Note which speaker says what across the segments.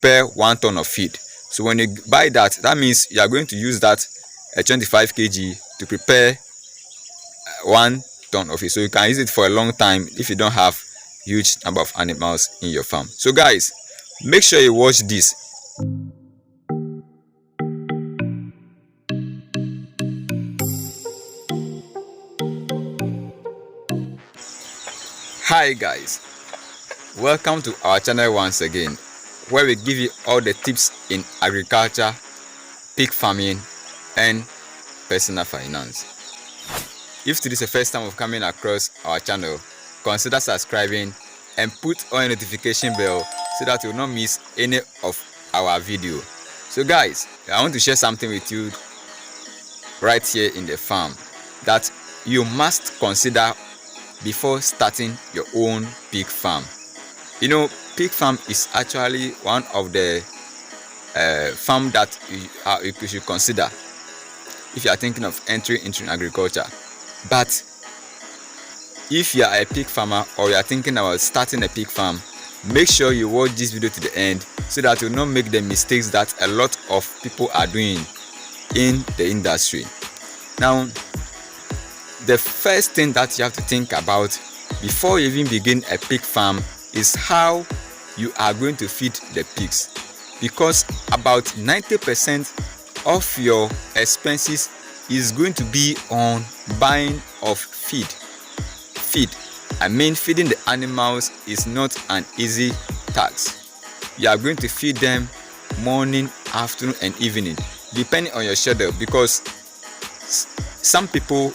Speaker 1: prepare 1 ton of feed. So when you buy that, that means you are going to use that 25 kg to prepare 1 ton of it. So you can use it for a long time if you don't have huge number of animals in your farm. So guys, make sure you watch this. Hi guys, welcome to our channel once again, where we give you all the tips in agriculture, pig farming and personal finance. If this is the first time of coming across our channel, consider subscribing and put on a notification bell so that you will not miss any of our video. So guys, I want to share something with you right here in the farm that you must consider before starting your own pig farm. You know, pig farm is actually one of the farm that you should consider if you are thinking of entering into agriculture. But if you are a pig farmer or you are thinking about starting a pig farm, make sure you watch this video to the end so that you will not make the mistakes that a lot of people are doing in the industry. Now, the first thing that you have to think about before you even begin a pig farm is how you are going to feed the pigs, because about 90% of your expenses is going to be on buying of feed. Feeding the animals is not an easy task. You are going to feed them morning, afternoon and evening, depending on your schedule, because some people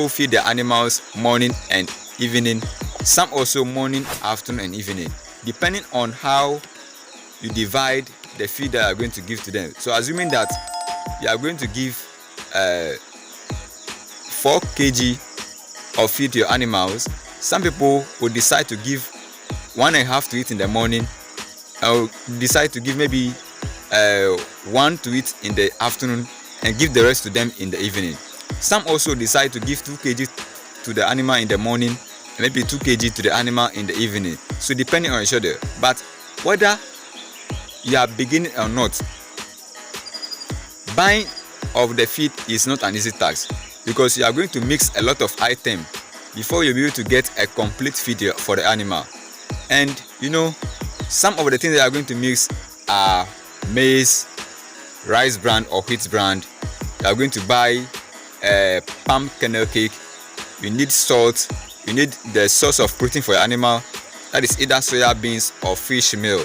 Speaker 1: feed their animals morning and evening, some also morning, afternoon and evening, depending on how you divide the feed that you are going to give to them. So assuming that you are going to give 4 kg of feed to your animals, some people will decide to give 1.5 to eat in the morning, or decide to give maybe 1 to eat in the afternoon and give the rest to them in the evening. Some also decide to give 2 kg to the animal in the morning and maybe 2 kg to the animal in the evening. So depending on each other. But whether you are beginning or not, buying of the feed is not an easy task, because you are going to mix a lot of items before you'll be able to get a complete feed for the animal. And you know, some of the things that you are going to mix are maize, rice bran or wheat bran. You are going to buy palm kernel cake. You need salt. You need the source of protein for your animal, that is either soya beans or fish meal,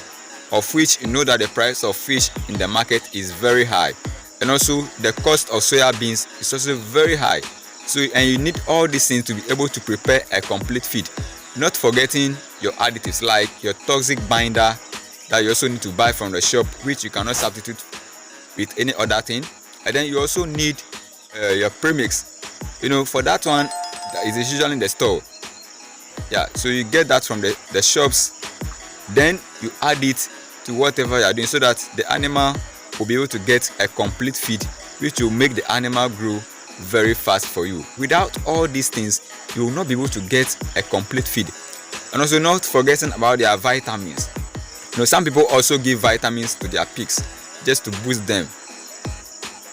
Speaker 1: of which you know that the price of fish in the market is very high, and also the cost of soya beans is also very high. So, and you need all these things to be able to prepare a complete feed, not forgetting your additives like your toxic binder that you also need to buy from the shop, which you cannot substitute with any other thing. And then you also need your premix. You know, for that one, that is usually in the store. Yeah, so you get that from the shops, then you add it to whatever you are doing so that the animal will be able to get a complete feed, which will make the animal grow very fast for you. Without all these things, you will not be able to get a complete feed. And also not forgetting about their vitamins. You know, some people also give vitamins to their pigs just to boost them.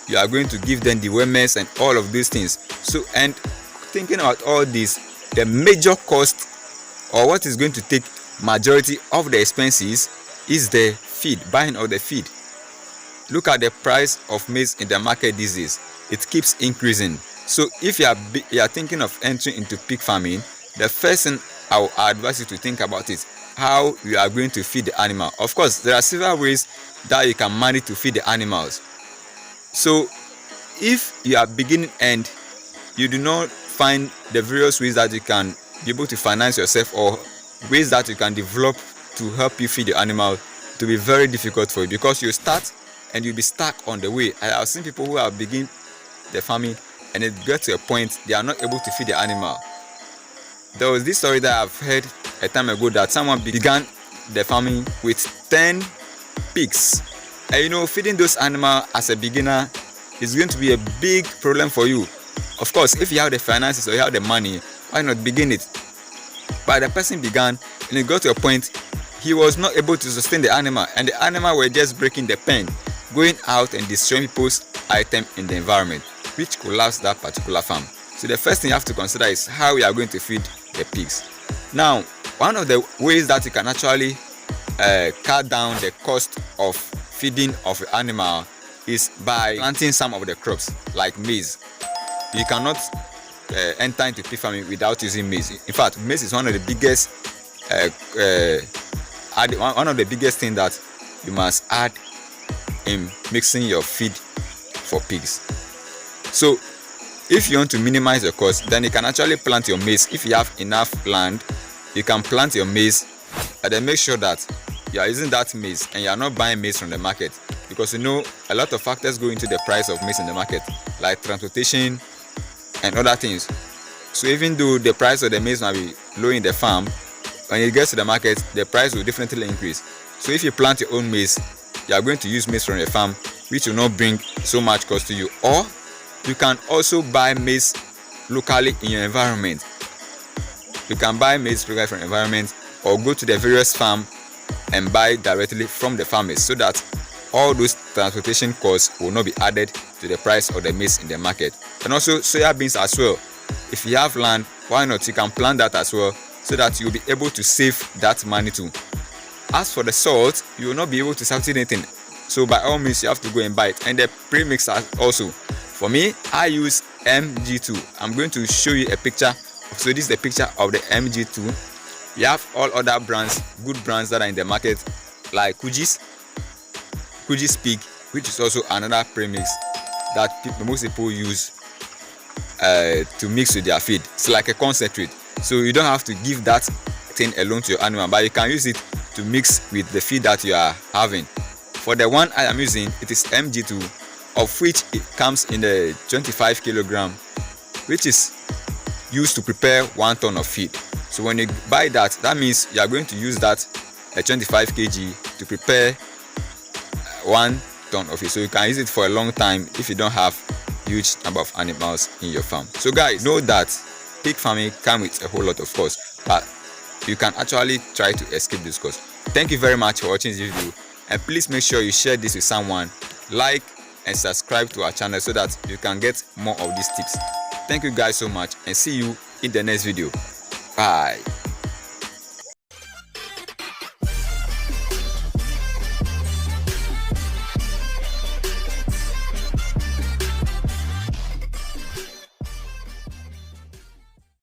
Speaker 1: You are going to give them the dewormers and all of these things. So, and thinking about all this, the major cost, or what is going to take majority of the expenses, is the feed, buying of the feed. Look at the price of maize in the market these days. It keeps increasing. So if you are thinking of entering into pig farming, the first thing I will advise you to think about is how you are going to feed the animal. Of course, there are several ways that you can manage to feed the animals. So if you are beginning and you do not find the various ways that you can be able to finance yourself, or ways that you can develop to help you feed the animal, to be very difficult for you, because you start and you'll be stuck on the way. I have seen people who have begun the farming and it gets to a point they are not able to feed the animal. There was this story that I've heard a time ago that someone began the farming with 10 pigs. And you know, feeding those animals as a beginner is going to be a big problem for you. Of course, if you have the finances or you have the money, why not begin it? But the person began and it got to a point he was not able to sustain the animal, and the animal were just breaking the pen, going out and destroying people's items in the environment, which collapsed that particular farm. So the first thing you have to consider is how we are going to feed the pigs. Now, one of the ways that you can actually cut down the cost of feeding of an animal is by planting some of the crops like maize. You cannot enter into pig farming without using maize. In fact, maize is one of the biggest things that you must add in mixing your feed for pigs. So if you want to minimize your cost, then you can actually plant your maize. If you have enough land, you can plant your maize, and then make sure that you are using that maize and you are not buying maize from the market, because you know a lot of factors go into the price of maize in the market, like transportation and other things. So even though the price of the maize might be low in the farm, when it gets to the market, the price will definitely increase. So if you plant your own maize, you are going to use maize from the farm, which will not bring so much cost to you. Or you can also buy maize locally in your environment. You can buy maize locally from the environment, or go to the various farm and buy directly from the farmers, so that all those transportation costs will not be added to the price of the maize in the market. And also soya beans as well. If you have land, why not? You can plant that as well, so that you'll be able to save that money too. As for the salt, you will not be able to substitute anything, so by all means you have to go and buy it. And the premix also. For me, I use MG2. I'm going to show you a picture. So this is the picture of the MG2. We have all other brands, good brands that are in the market, like Kuji's Pig, which is also another premix that most people use to mix with their feed. It's like a concentrate, so you don't have to give that thing alone to your animal, but you can use it to mix with the feed that you are having. For the one I am using, it is MG2, of which it comes in the 25 kilogram, which is used to prepare 1 ton of feed. So when you buy that, that means you are going to use that 25 kg to prepare 1 ton of it. So you can use it for a long time if you don't have huge number of animals in your farm. So guys, know that pig farming comes with a whole lot of costs, but you can actually try to escape this cost. Thank you very much for watching this video, and please make sure you share this with someone, like and subscribe to our channel so that you can get more of these tips. Thank you guys so much, and see you in the next video. Bye.